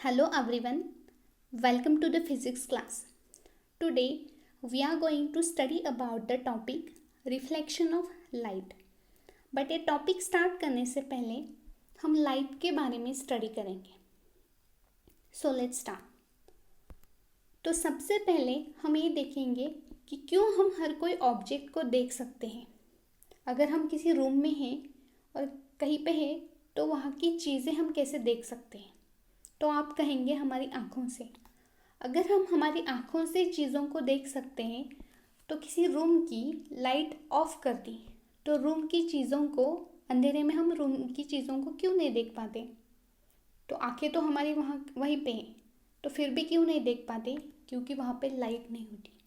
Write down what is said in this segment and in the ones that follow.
Hello everyone, welcome to the physics class. Today we are going to study about the topic reflection of light. But ये topic start करने से पहले हम light के बारे में स्टडी करेंगे. So let's start. तो सबसे पहले हम ये देखेंगे कि क्यों हम हर कोई ऑब्जेक्ट को देख सकते हैं. अगर हम किसी रूम में हैं और कहीं पे हैं तो वहाँ की चीज़ें हम कैसे देख सकते हैं. तो आप कहेंगे हमारी आँखों से. अगर हम हमारी आँखों से चीज़ों को देख सकते हैं तो किसी रूम की लाइट ऑफ कर दी तो रूम की चीज़ों को अंधेरे में हम रूम की चीज़ों को क्यों नहीं देख पाते. तो आंखें तो हमारी वहाँ वहीं पे हैं तो फिर भी क्यों नहीं देख पाते, क्योंकि वहाँ पे लाइट नहीं होती.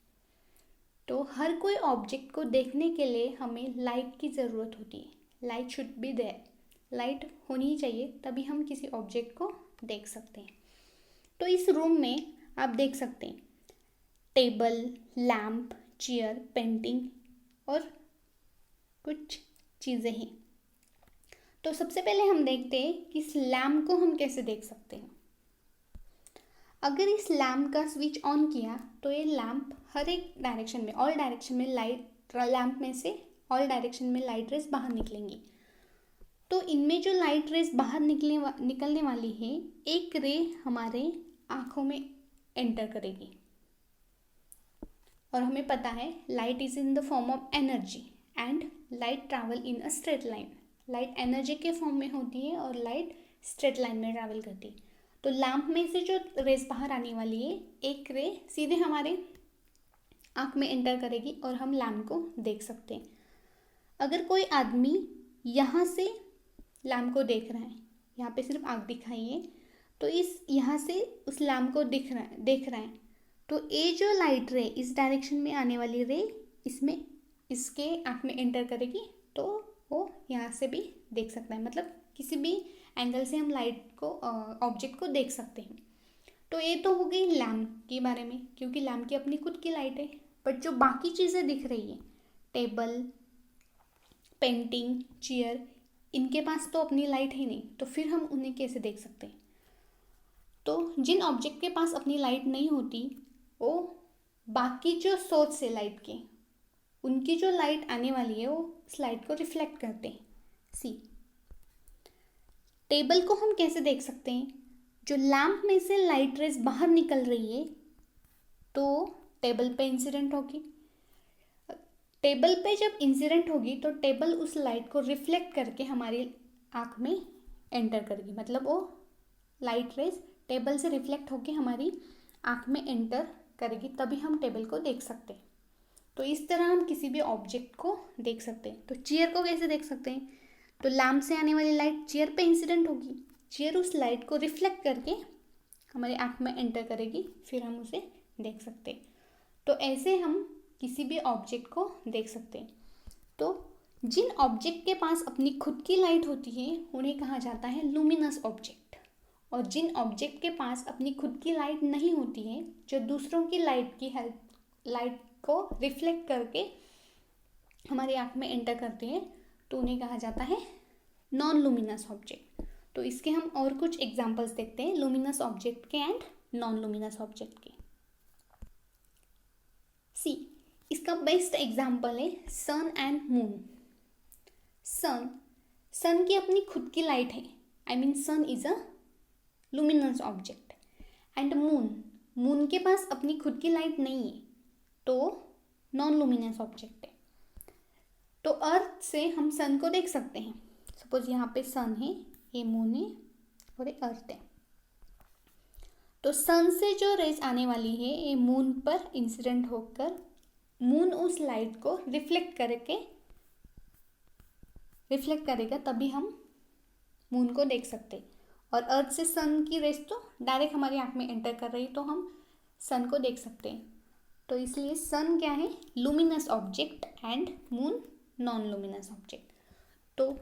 तो हर कोई ऑब्जेक्ट को देखने के लिए हमें लाइट की ज़रूरत होती है. Light should be there. Light होनी ही चाहिए तभी हम किसी ऑब्जेक्ट को देख सकते हैं. तो इस रूम में आप देख सकते हैं टेबल, लैम्प, चेयर, पेंटिंग और कुछ चीज़ें हैं. तो सबसे पहले हम देखते हैं कि इस लैम्प को हम कैसे देख सकते हैं. अगर इस लैम्प का स्विच ऑन किया तो ये लैम्प हर एक डायरेक्शन में, ऑल डायरेक्शन में लाइट, लैम्प में से ऑल डायरेक्शन में लाइट रेज बाहर निकलेंगी. तो इनमें जो लाइट रेज बाहर निकलने वाली है, एक रे हमारे आँखों में एंटर करेगी. और हमें पता है light is in the form of energy and light travel in a straight line. Light energy के फॉर्म में होती है और लाइट स्ट्रेट लाइन में ट्रैवल करती है. तो लैम्प में से जो रेज बाहर आने वाली है, एक रे सीधे हमारे आँख में एंटर करेगी और हम लैम्प को देख सकते हैं. अगर कोई आदमी यहाँ से लैम्प को देख रहा है, यहाँ पे सिर्फ आँख दिखाई है, तो इस यहाँ से उस लैम्प को देख रहा है तो ये जो लाइट रे इस डायरेक्शन में आने वाली रे इसमें इसके आँख में एंटर करेगी तो वो यहाँ से भी देख सकता है. मतलब किसी भी एंगल से हम लाइट को, ऑब्जेक्ट को देख सकते हैं. तो ये तो हो गई लैम्प के बारे में, क्योंकि लैम्प की अपनी खुद की लाइट है. बट जो बाकी चीज़ें दिख रही है, टेबल, पेंटिंग, चेयर, इनके पास तो अपनी लाइट है नहीं, तो फिर हम उन्हें कैसे देख सकते हैं. तो जिन ऑब्जेक्ट के पास अपनी लाइट नहीं होती वो बाकी जो सोर्स है लाइट के, उनकी जो लाइट आने वाली है वो उस लाइट को रिफ्लेक्ट करते हैं. सी, टेबल को हम कैसे देख सकते हैं. जो लैम्प में से लाइट रेज बाहर निकल रही है तो टेबल पे इंसिडेंट होगी. टेबल पे जब इंसिडेंट होगी तो टेबल उस लाइट को रिफ्लेक्ट करके हमारी आँख में एंटर करेगी. मतलब वो लाइट रेज टेबल से रिफ्लेक्ट होके हमारी आँख में एंटर करेगी, तभी हम टेबल को देख सकते हैं. तो इस तरह हम किसी भी ऑब्जेक्ट को देख सकते हैं. तो चेयर को कैसे देख सकते हैं. तो लैम्प से आने वाली लाइट चेयर पे इंसिडेंट होगी, चेयर उस लाइट को रिफ्लेक्ट करके हमारी आँख में एंटर करेगी, फिर हम उसे देख सकते हैं. तो ऐसे हम किसी भी ऑब्जेक्ट को देख सकते हैं. तो जिन ऑब्जेक्ट के पास अपनी खुद की लाइट होती है उन्हें कहा जाता है लुमिनस ऑब्जेक्ट. और जिन ऑब्जेक्ट के पास अपनी खुद की लाइट नहीं होती है, जो दूसरों की लाइट को रिफ्लेक्ट करके हमारी आँख में एंटर करते हैं, तो उन्हें कहा जाता है नॉन लुमिनस ऑब्जेक्ट. तो इसके हम और कुछ एग्जांपल्स देखते हैं लुमिनस ऑब्जेक्ट के एंड नॉन लुमिनस ऑब्जेक्ट के. सी, इसका बेस्ट एग्जाम्पल है सन एंड मून. सन की अपनी खुद की लाइट है, I mean sun is a luminous object. And moon के पास अपनी खुद की लाइट नहीं है तो नॉन लुमिनस ऑब्जेक्ट है. तो अर्थ से हम सन को देख सकते हैं. सपोज यहाँ पे सन है, ये मून है और ये अर्थ है. तो सन से जो रेज आने वाली है ये मून पर इंसिडेंट होकर मून उस लाइट को रिफ्लेक्ट करेगा, तभी हम मून को देख सकते. और अर्थ से सन की रेज तो डायरेक्ट हमारी आँख में एंटर कर रही, तो हम सन को देख सकते हैं. तो इसलिए सन क्या है, luminous object and moon non luminous object. तो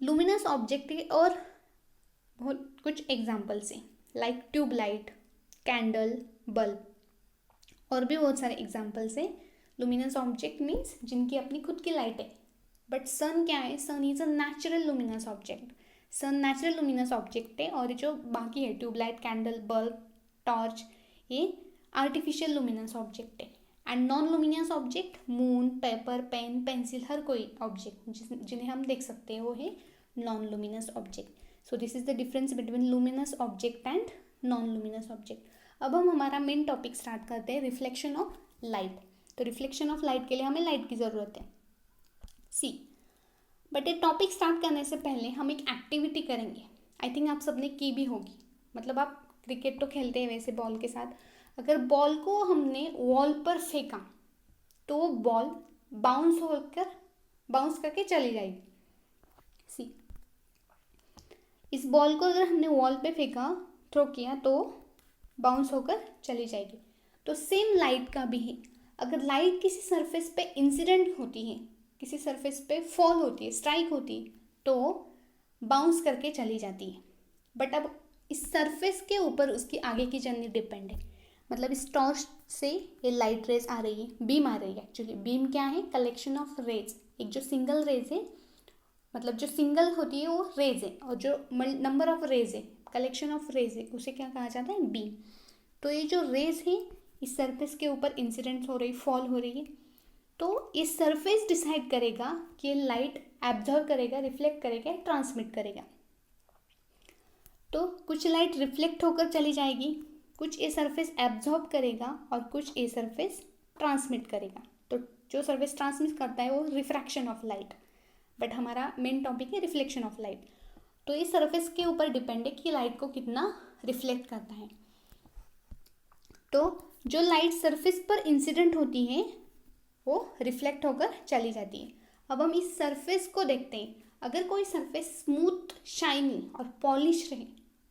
लुमिनस ऑब्जेक्ट के और बहुत कुछ एग्जाम्पल्स हैं, लाइक ट्यूबलाइट, कैंडल, बल्ब, और भी बहुत सारे एग्जाम्पल्स हैं. लुमिनस ऑब्जेक्ट मीन्स जिनकी अपनी खुद की लाइट है. बट सन क्या है, sun is a natural luminous object. Sun natural luminous object है और जो बाकी है ट्यूबलाइट, कैंडल, बल्ब, टॉर्च, ये आर्टिफिशियल लुमिनस ऑब्जेक्ट है। And non luminous object moon, paper, pen, pencil, हर कोई ऑब्जेक्ट जिन्हें हम देख सकते हैं वो है non luminous object. So this is the difference between luminous object and non luminous object. अब हम हमारा मेन टॉपिक स्टार्ट करते हैं, रिफ्लेक्शन ऑफ लाइट। तो रिफ्लेक्शन ऑफ लाइट के लिए हमें लाइट की ज़रूरत है। सी बट ये टॉपिक स्टार्ट करने से पहले हम एक एक्टिविटी करेंगे, आई थिंक आप सबने की भी होगी। मतलब आप क्रिकेट तो खेलते हैं वैसे बॉल के साथ, अगर बॉल को हमने वॉल पर फेंका तो वो बॉल बाउंस करके चली जाएगी। सी इस बॉल को अगर हमने वॉल पे फेंका, थ्रो किया, तो बाउंस होकर चली जाएगी। तो सेम लाइट का भी है, अगर लाइट किसी सरफेस पे इंसिडेंट होती है, किसी सरफेस पे फॉल होती है, स्ट्राइक होती है, तो बाउंस करके चली जाती है। बट अब इस सरफेस के ऊपर उसकी आगे की जर्नी डिपेंड है। मतलब इस टॉर्च से ये लाइट रेज आ रही है, बीम आ रही है। एक्चुअली बीम क्या है? Collection of rays. एक जो सिंगल रेज है, मतलब जो सिंगल होती है वो रेज है, और जो नंबर ऑफ रेज है, कलेक्शन ऑफ रेज है, उसे क्या कहा जाता है? बीम। तो ये जो रेज है इस सरफेस के ऊपर इंसिडेंट हो रही, फॉल हो रही है, तो ये सरफेस डिसाइड करेगा कि लाइट एब्जॉर्ब करेगा, रिफ्लेक्ट करेगा, ट्रांसमिट करेगा। तो कुछ लाइट रिफ्लेक्ट होकर चली जाएगी, कुछ ये सरफेस एब्जॉर्ब करेगा और कुछ ये सरफेस ट्रांसमिट करेगा। तो जो सरफेस ट्रांसमिट करता है वो रिफ्रैक्शन ऑफ लाइट, बट हमारा मेन टॉपिक है रिफ्लेक्शन ऑफ लाइट। तो ये सरफेस के ऊपर डिपेंड है कि लाइट को कितना रिफ्लेक्ट करता है। तो जो लाइट सरफेस पर इंसिडेंट होती है वो रिफ्लेक्ट होकर चली जाती है। अब हम इस सरफेस को देखते हैं। अगर कोई सरफेस स्मूथ, शाइनी और पॉलिश रहे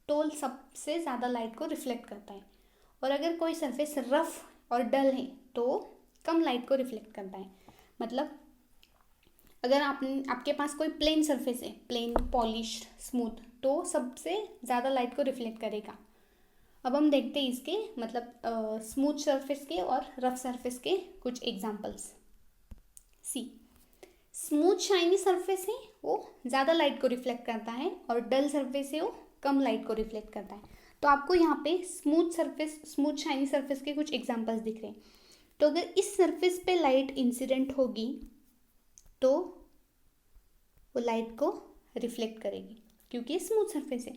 तो सबसे ज़्यादा लाइट को रिफ्लेक्ट करता है, और अगर कोई सरफेस रफ और डल है तो कम लाइट को रिफ्लेक्ट करता है। मतलब अगर आपके पास कोई प्लेन सरफेस है, प्लेन, पॉलिश, स्मूथ, तो सबसे ज़्यादा लाइट को रिफ्लेक्ट करेगा। अब हम देखते हैं इसके मतलब स्मूथ सरफेस के और रफ सरफेस के कुछ एग्जांपल्स। सी स्मूथ शाइनी सरफेस है वो ज़्यादा लाइट को रिफ्लेक्ट करता है, और डल सरफेस है वो कम लाइट को रिफ्लेक्ट करता है। तो आपको यहाँ पे smooth surface, smooth shiny surface के कुछ एग्जांपल्स दिख रहे हैं। तो अगर इस सरफेस पे लाइट इंसिडेंट होगी तो वो लाइट को रिफ्लेक्ट करेगी, क्योंकि ये स्मूथ सरफेस है।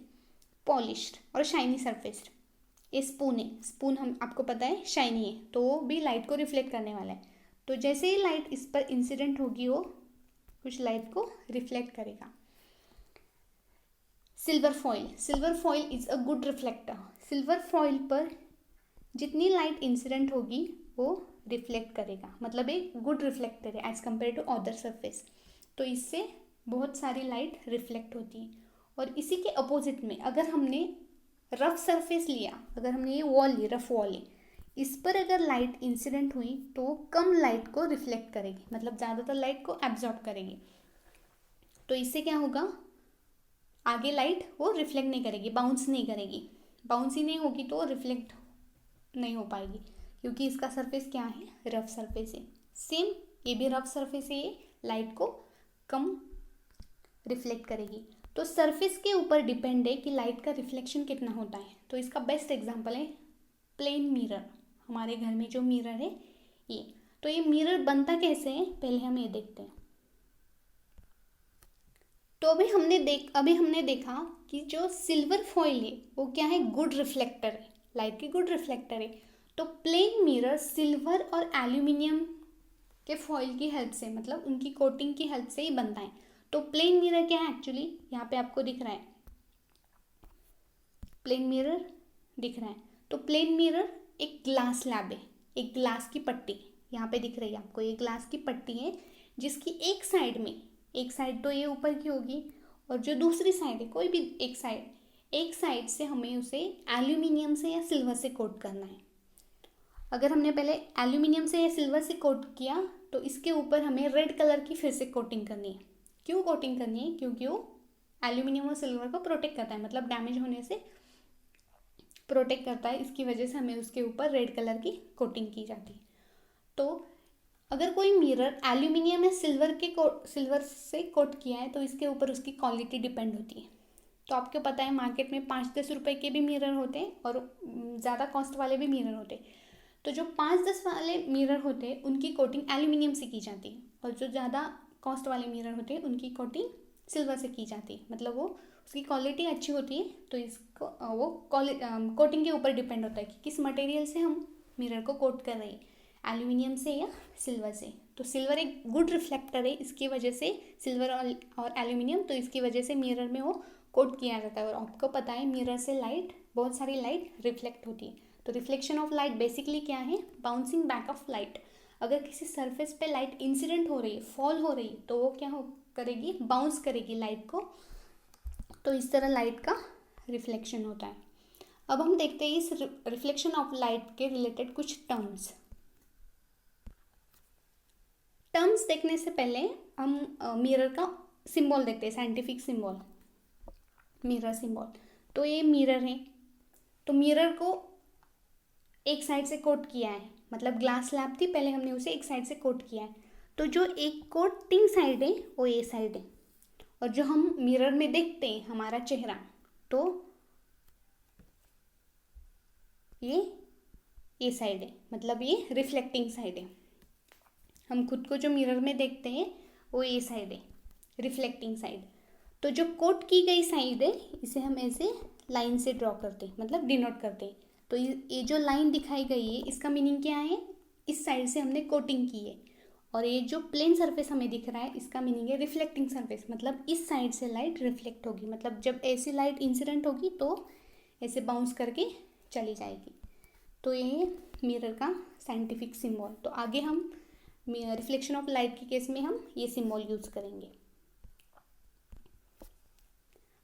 पॉलिश्ड और शाइनी सरफेस, ये स्पून है, स्पून हम आपको पता है शाइनी है, तो वो भी लाइट को रिफ्लेक्ट करने वाला है। तो जैसे ही लाइट इस पर इंसिडेंट होगी वो कुछ लाइट को रिफ्लेक्ट करेगा। Silver foil, silver foil is a good reflector. Silver foil पर जितनी लाइट इंसिडेंट होगी वो रिफ्लेक्ट करेगा, मतलब एक गुड रिफ्लेक्टर है as compared to other surface. तो इससे बहुत सारी लाइट रिफ्लेक्ट होती है। और इसी के अपोजिट में अगर हमने रफ सरफेस लिया, अगर हमने ये वॉल ली, रफ वॉल ली, इस पर अगर लाइट इंसिडेंट हुई तो कम लाइट को रिफ्लेक्ट करेगी, मतलब ज़्यादातर लाइट को एब्जॉर्ब करेगी। तो इससे क्या होगा? आगे लाइट वो रिफ्लेक्ट नहीं करेगी, बाउंस नहीं करेगी। बाउंस ही नहीं होगी तो रिफ्लेक्ट नहीं हो पाएगी, क्योंकि इसका सरफेस क्या है? रफ सरफेस है। सेम ये भी रफ सरफेस है, ये लाइट को कम रिफ्लेक्ट करेगी। तो सरफेस के ऊपर डिपेंड है कि लाइट का रिफ्लेक्शन कितना होता है। तो इसका बेस्ट एग्जांपल है प्लेन मिरर। हमारे घर में जो मिरर है ये, तो ये मिरर बनता कैसे है पहले हम ये देखते हैं। तो अभी हमने देखा कि जो सिल्वर फॉइल है वो क्या है? गुड रिफ्लेक्टर है, लाइट की गुड रिफ्लेक्टर है। तो प्लेन मिरर सिल्वर और एल्यूमिनियम के फॉइल की हेल्प से, मतलब उनकी कोटिंग की हेल्प से ही बनता है। तो प्लेन मिरर क्या है? एक्चुअली यहाँ पे आपको दिख रहा है, प्लेन मिरर दिख रहा है। तो प्लेन मिरर एक ग्लास स्लैब है, एक ग्लास की पट्टी यहाँ पे दिख रही है आपको। ये ग्लास की पट्टी है जिसकी एक साइड तो ये ऊपर की होगी, और जो दूसरी साइड है, कोई भी एक साइड से हमें उसे एल्यूमिनियम से या सिल्वर से कोट करना है। अगर हमने पहले एल्यूमिनियम से या सिल्वर से कोट किया तो इसके ऊपर हमें रेड कलर की फिर से कोटिंग करनी है। क्यों कोटिंग करनी है? क्योंकि वो एल्यूमिनियम और सिल्वर को प्रोटेक्ट करता है, मतलब डैमेज होने से प्रोटेक्ट करता है। इसकी वजह से हमें उसके ऊपर रेड कलर की कोटिंग की जाती है। तो अगर कोई मिरर एल्यूमिनियम या सिल्वर से कोट किया है तो इसके ऊपर उसकी क्वालिटी डिपेंड होती है। तो आपको पता है मार्केट में 5-10 रुपए के भी मिरर होते हैं और ज़्यादा कॉस्ट वाले भी मिरर होते हैं। तो जो 5-10 वाले मिरर होते हैं उनकी कोटिंग एल्यूमिनियम से की जाती है, और जो ज़्यादा कॉस्ट वाले मिरर होते हैं उनकी कोटिंग सिल्वर से की जाती है। मतलब वो उसकी क्वालिटी अच्छी होती है, तो इसको वो कोटिंग के ऊपर डिपेंड होता है कि किस मटेरियल से हम मिरर को कोट कर रहे हैं, एल्यूमिनियम से या सिल्वर से। तो सिल्वर एक गुड रिफ्लेक्टर है, इसकी वजह से सिल्वर और एल्यूमिनियम, तो इसकी वजह से मिरर में वो कोट किया जाता है। और आपको पता है मिरर से लाइट, बहुत सारी लाइट रिफ्लेक्ट होती है। तो रिफ्लेक्शन ऑफ लाइट बेसिकली क्या है, बाउंसिंग बैक ऑफ लाइट। अगर किसी सरफेस पे लाइट इंसिडेंट हो रही है, फॉल हो रही है, तो वो क्या करेगी, बाउंस करेगी लाइट को। तो इस तरह लाइट का रिफ्लेक्शन होता है। अब हम देखते हैं इस रिफ्लेक्शन ऑफ लाइट के रिलेटेड कुछ टर्म्स देखने से पहले हम मिरर का सिंबल देखते हैं, साइंटिफिक सिंबल, मिरर सिंबल। तो ये मिरर है, तो मिरर को एक साइड से कोट किया है, मतलब ग्लास स्लैब थी, पहले हमने उसे एक साइड से कोट किया है। तो जो एक कोटिंग साइड है वो ये साइड है, और जो हम मिरर में देखते हैं हमारा चेहरा, तो ये साइड है, मतलब ये रिफ्लेक्टिंग साइड है। हम खुद को जो मिरर में देखते हैं वो ये साइड है, रिफ्लेक्टिंग साइड। तो जो कोट की गई साइड है इसे हम ऐसे लाइन से ड्रॉ करते हैं, मतलब डिनोट करते हैं। तो ये जो लाइन दिखाई गई है इसका मीनिंग क्या है, इस साइड से हमने कोटिंग की है। और ये जो प्लेन सरफेस हमें दिख रहा है इसका मीनिंग है रिफ्लेक्टिंग सरफेस, मतलब इस साइड से लाइट रिफ्लेक्ट होगी, मतलब जब ऐसी लाइट इंसिडेंट होगी तो ऐसे बाउंस करके चली जाएगी। तो ये मिरर का साइंटिफिक सिंबल। तो आगे हम रिफ्लेक्शन ऑफ लाइट के केस में हम ये सिंबल यूज करेंगे।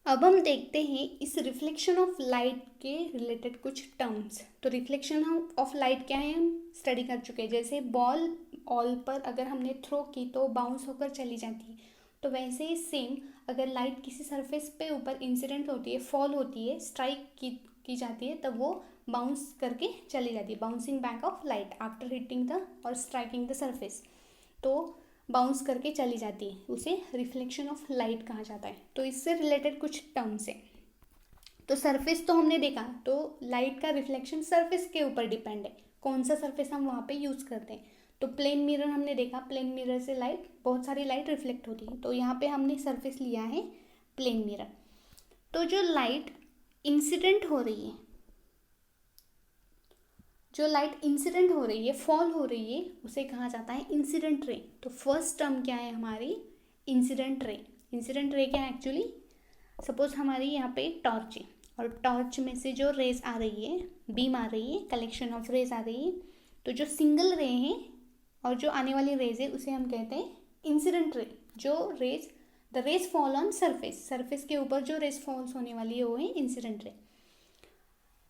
अब हम देखते हैं इस रिफ्लेक्शन ऑफ लाइट के रिलेटेड कुछ टर्म्स। तो रिफ्लेक्शन ऑफ लाइट क्या है हम स्टडी कर चुके हैं। जैसे बॉल पर अगर हमने थ्रो की तो बाउंस होकर चली जाती है, तो वैसे ही सेम अगर लाइट किसी सरफेस पे ऊपर इंसिडेंट होती है, फॉल होती है, स्ट्राइक की जाती है, तब वो बाउंस करके चली जाती है, bouncing back of light after hitting the और स्ट्राइकिंग द सरफेस। तो बाउंस करके चली जाती है, उसे रिफ्लेक्शन ऑफ लाइट कहा जाता है। तो इससे रिलेटेड कुछ टर्म्स है। तो सरफेस तो हमने देखा, तो लाइट का रिफ्लेक्शन सरफेस के ऊपर डिपेंड है, कौन सा सरफेस हम वहाँ पे यूज़ करते हैं। तो प्लेन मिरर हमने देखा, प्लेन मिरर से लाइट, बहुत सारी लाइट रिफ्लेक्ट होती है। तो यहाँ पे हमने सरफेस लिया है प्लेन मिरर। तो जो लाइट इंसिडेंट हो रही है, फॉल हो रही है, उसे कहा जाता है इंसिडेंट रे। तो फर्स्ट टर्म क्या है हमारी, इंसिडेंट रे। इंसिडेंट रे क्या है एक्चुअली, सपोज हमारी यहाँ पे टॉर्च है और टॉर्च में से जो रेज आ रही है, बीम आ रही है, कलेक्शन ऑफ रेज आ रही है, तो जो सिंगल रे है और जो आने वाली रेज है उसे हम कहते हैं इंसिडेंट रे। जो rays, the rays fall on surface के ऊपर जो रेज फॉल्स होने वाली है वो है incident ray.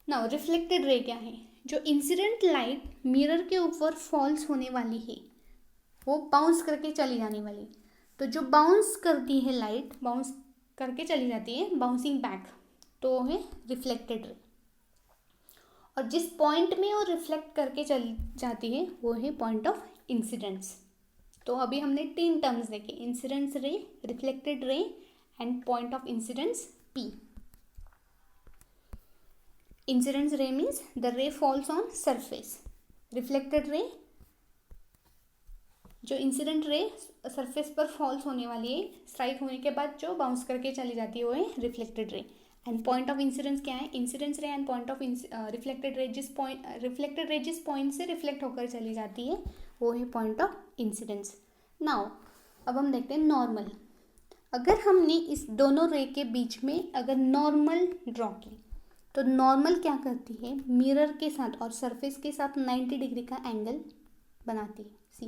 Now reflected ray क्या है, जो इंसिडेंट लाइट मिरर के ऊपर फॉल्स होने वाली है, वो बाउंस करके चली जाने वाली। तो जो बाउंस करती है लाइट, बाउंस करके चली जाती है, बाउंसिंग बैक, तो वो है रिफ्लेक्टेड रे। और जिस पॉइंट में वो रिफ्लेक्ट करके चली जाती है वो है पॉइंट ऑफ इंसिडेंस। तो अभी हमने 3 टर्म्स देखे, इंसिडेंस रे, reflected ray and point of incidence P। Incidence रे मीन्स द रे falls on surface. Reflected ray, जो इंसिडेंट रे सरफेस पर फॉल्स होने वाली है, स्ट्राइक होने के बाद जो बाउंस करके चली जाती है वो है reflected ray. And point of incidence क्या है, इंसिडेंस रे and point of reflected ray, reflected ray जिस पॉइंट से रिफ्लेक्ट होकर चली जाती है वो है पॉइंट ऑफ इंसिडेंस। नाउ अब हम देखते हैं नॉर्मल। अगर हमने इस दोनों रे के बीच में अगर नॉर्मल ड्रॉ की, तो नॉर्मल क्या करती है, मिरर के साथ और सरफेस के साथ 90 डिग्री का एंगल बनाती है। सी,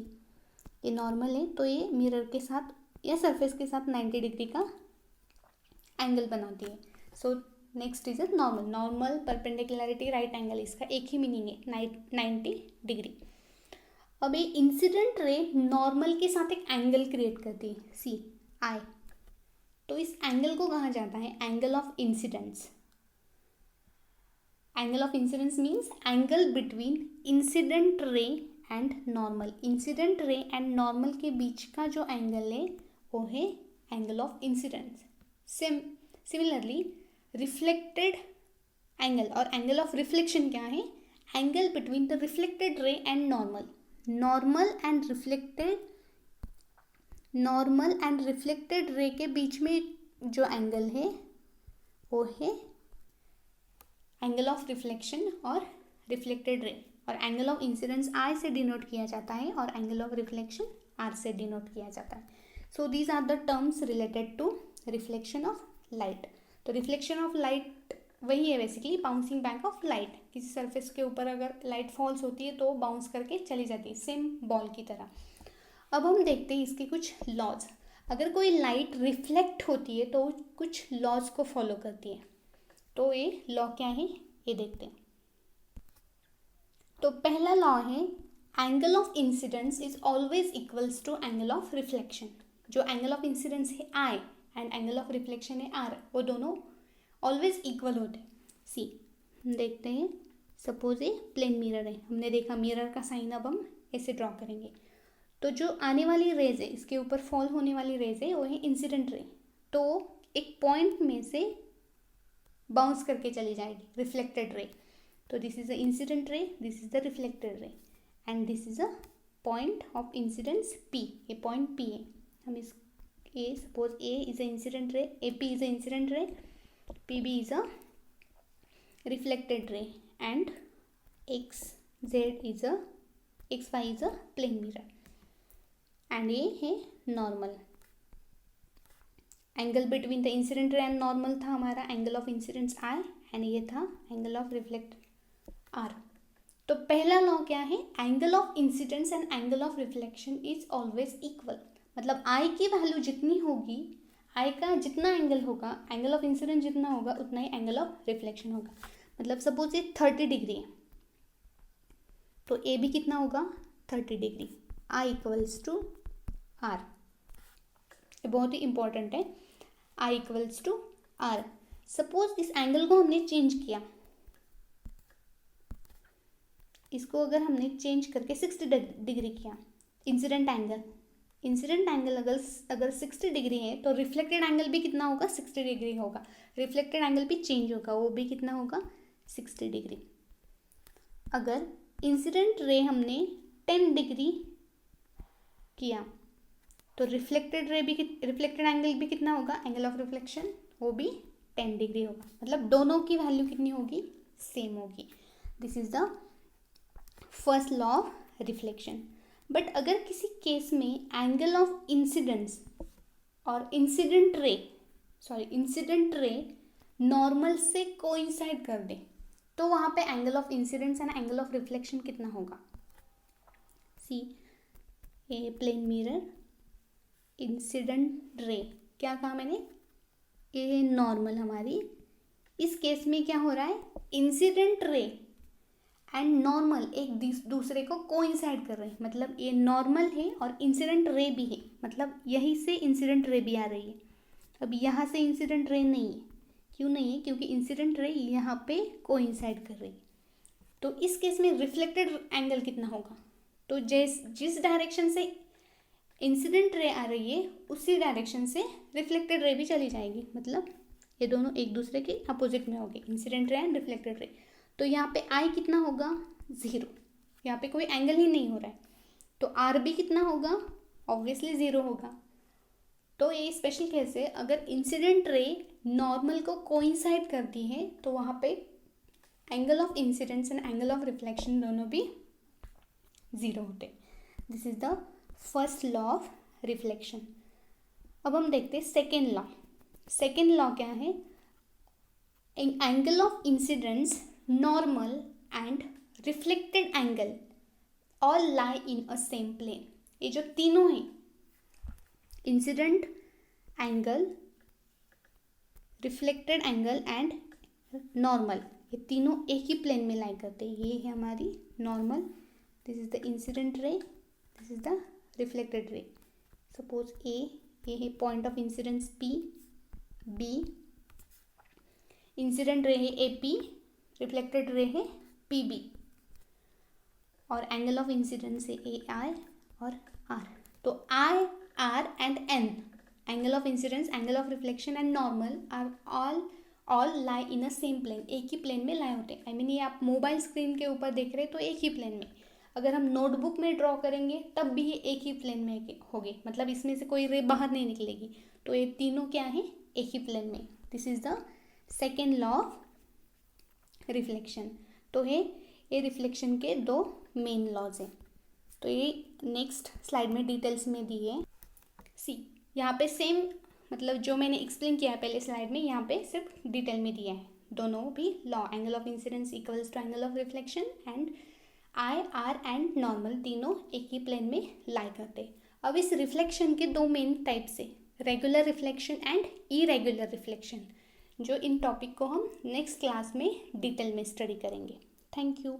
ये नॉर्मल है, तो ये मिरर के साथ या सरफेस के साथ 90 डिग्री का एंगल बनाती है। So next is normal perpendicularity right angle, इसका एक ही मीनिंग है 90 डिग्री। अब ये इंसिडेंट रे नॉर्मल के साथ एक एंगल क्रिएट करती है, सी आई। तो इस एंगल को कहा जाता है angle of incidence. Angle of incidence means angle between incident ray and normal. Incident ray and normal के बीच का जो एंगल है वो है angle of incidence. Similarly reflected angle, और एंगल ऑफ रिफ्लेक्शन क्या है? Angle between the reflected ray and normal. Normal and reflected ray के बीच में जो एंगल है वो है एंगल ऑफ रिफ्लेक्शन और रिफ्लेक्टेड रे, और एंगल ऑफ इंसिडेंस आई से डिनोट किया जाता है और एंगल ऑफ रिफ्लेक्शन आर से डिनोट किया जाता है। So these are the terms related to reflection of light. तो रिफ्लेक्शन ऑफ लाइट वही है basically, bouncing back of light. किसी सरफेस के ऊपर अगर लाइट फॉल्स होती है तो बाउंस करके चली जाती है, सेम बॉल की तरह। अब हम देखते हैं इसके कुछ लॉज। अगर कोई लाइट रिफ्लेक्ट होती है तो कुछ लॉज को फॉलो करती है। तो ये लॉ क्या है ये देखते हैं। तो पहला लॉ है angle of incidence is always equals to angle of reflection. जो एंगल ऑफ इंसिडेंस है I and angle of reflection है आर, वो दोनों ऑलवेज इक्वल होते हैं। सी देखते हैं, सपोज ये प्लेन मिरर है, हमने देखा मिरर का साइन, अब हम ऐसे ड्रॉ करेंगे। तो जो आने वाली रेज है, इसके ऊपर फॉल होने वाली रेज है, वो है इंसिडेंट रे। तो एक पॉइंट में से बाउंस करके चली जाएगी रिफ्लेक्टेड रे। तो this is the incident ray, this is the reflected ray, and this is a point of incidence p. ये पॉइंट पी है। हम इस a, suppose a is a incident ray, a p is a incident ray, p b is a reflected ray, and x z is a, x y is a plane mirror, and ये है normal. Angle between the incident ray and normal था हमारा angle of incidence I, and ये था angle of reflect are. तो पहला law क्या है? Angle of incidence and angle of reflection is always equal. मतलब आई की वैल्यू जितनी होगी, आई का जितना एंगल होगा, एंगल ऑफ इंसिडेंस जितना होगा उतना ही एंगल ऑफ रिफ्लेक्शन होगा। मतलब सपोज ये 30 डिग्री है तो ए भी कितना होगा? 30 degree. I equals to R, ये बहुत ही इंपॉर्टेंट है। I equals to R. Suppose इस एंगल को हमने चेंज किया, इसको अगर हमने चेंज करके 60 डिग्री किया, इंसिडेंट एंगल अगर 60 डिग्री है तो रिफ्लेक्टेड एंगल भी कितना होगा? 60 डिग्री होगा। रिफ्लेक्टेड एंगल भी चेंज होगा, वो भी कितना होगा? 60 डिग्री। अगर इंसिडेंट रे हमने 10 डिग्री किया तो रिफ्लेक्टेड एंगल भी कितना होगा? एंगल ऑफ रिफ्लेक्शन वो भी 10 डिग्री होगा। मतलब दोनों की वैल्यू कितनी होगी? सेम होगी। This is the first law of reflection. But अगर किसी केस में एंगल ऑफ इंसिडेंस और इंसिडेंट रे नॉर्मल से कोइंसाइड कर दे तो वहाँ पे angle of incidence and angle of reflection कितना होगा? सी, ए प्लेन मिरर, इंसिडेंट रे, क्या कहा मैंने? ये नॉर्मल हमारी। इस केस में क्या हो रहा है? इंसिडेंट रे एंड नॉर्मल एक दूसरे को कोइंसाइड कर रहे हैं। मतलब ये नॉर्मल है और इंसिडेंट रे भी है, मतलब यहीं से इंसिडेंट रे भी आ रही है। अब यहाँ से इंसिडेंट रे नहीं है। क्यों नहीं है? क्योंकि इंसिडेंट रे यहाँ पे कोइंसाइड कर रही है। तो इस केस में रिफ्लेक्टेड एंगल कितना होगा? तो जिस डायरेक्शन से इंसिडेंट रे आ रही है उसी डायरेक्शन से रिफ्लेक्टेड रे भी चली जाएगी। मतलब ये दोनों एक दूसरे के अपोजिट में होंगे, incident ray and reflected ray. तो यहाँ पे आई कितना होगा? 0। यहाँ पे कोई एंगल ही नहीं हो रहा है, तो आर भी कितना होगा? ऑब्वियसली 0 होगा। तो ये स्पेशल केस है, अगर इंसिडेंट रे नॉर्मल को कोइंसाइड करती है तो वहाँ पे angle of incidence and angle of reflection दोनों भी 0 होते। This is the first law of reflection. अब हम देखते हैं सेकेंड लॉ। सेकेंड लॉ क्या है? Angle of incidence, normal and reflected angle all lie in a same plane. ये जो तीनों हैं, incident angle, reflected angle and normal, ये तीनों एक ही प्लेन में लाई करते हैं। ये है हमारी normal, this is the incident ray, this is the reflected ray. Suppose ये है point of incidence p, b, incident ray है ए पी, रिफ्लेक्टेड रे है पी बी, और एंगल ऑफ इंसिडेंस है ए आई और आर। तो i, are and n, angle of incidence, angle of reflection and normal are all all lie in a same plane, एक ही plane में लाए होते हैं। आई मीन ये आप मोबाइल स्क्रीन के ऊपर देख रहे हैं तो एक ही प्लेन में, अगर हम नोटबुक में ड्रॉ करेंगे तब भी ये एक ही प्लेन में होंगे, मतलब इसमें से कोई रे बाहर नहीं निकलेगी। तो ये तीनों क्या है, एक ही प्लेन में। This is the second law of reflection. तो ये रिफ्लेक्शन के दो मेन लॉज हैं। तो ये नेक्स्ट स्लाइड में डिटेल्स में दिए हैं। सी यहाँ पे सेम, मतलब जो मैंने एक्सप्लेन किया है पहले स्लाइड में, यहाँ पे सिर्फ डिटेल में दिया है। दोनों भी law, angle of incidence equals to angle of reflection and I are and normal, तीनों एक ही प्लेन में लाई करते। अब इस रिफ्लेक्शन के दो मेन टाइप्स है, regular reflection and irregular reflection, जो इन टॉपिक को हम नेक्स्ट क्लास में डिटेल में स्टडी करेंगे। Thank you.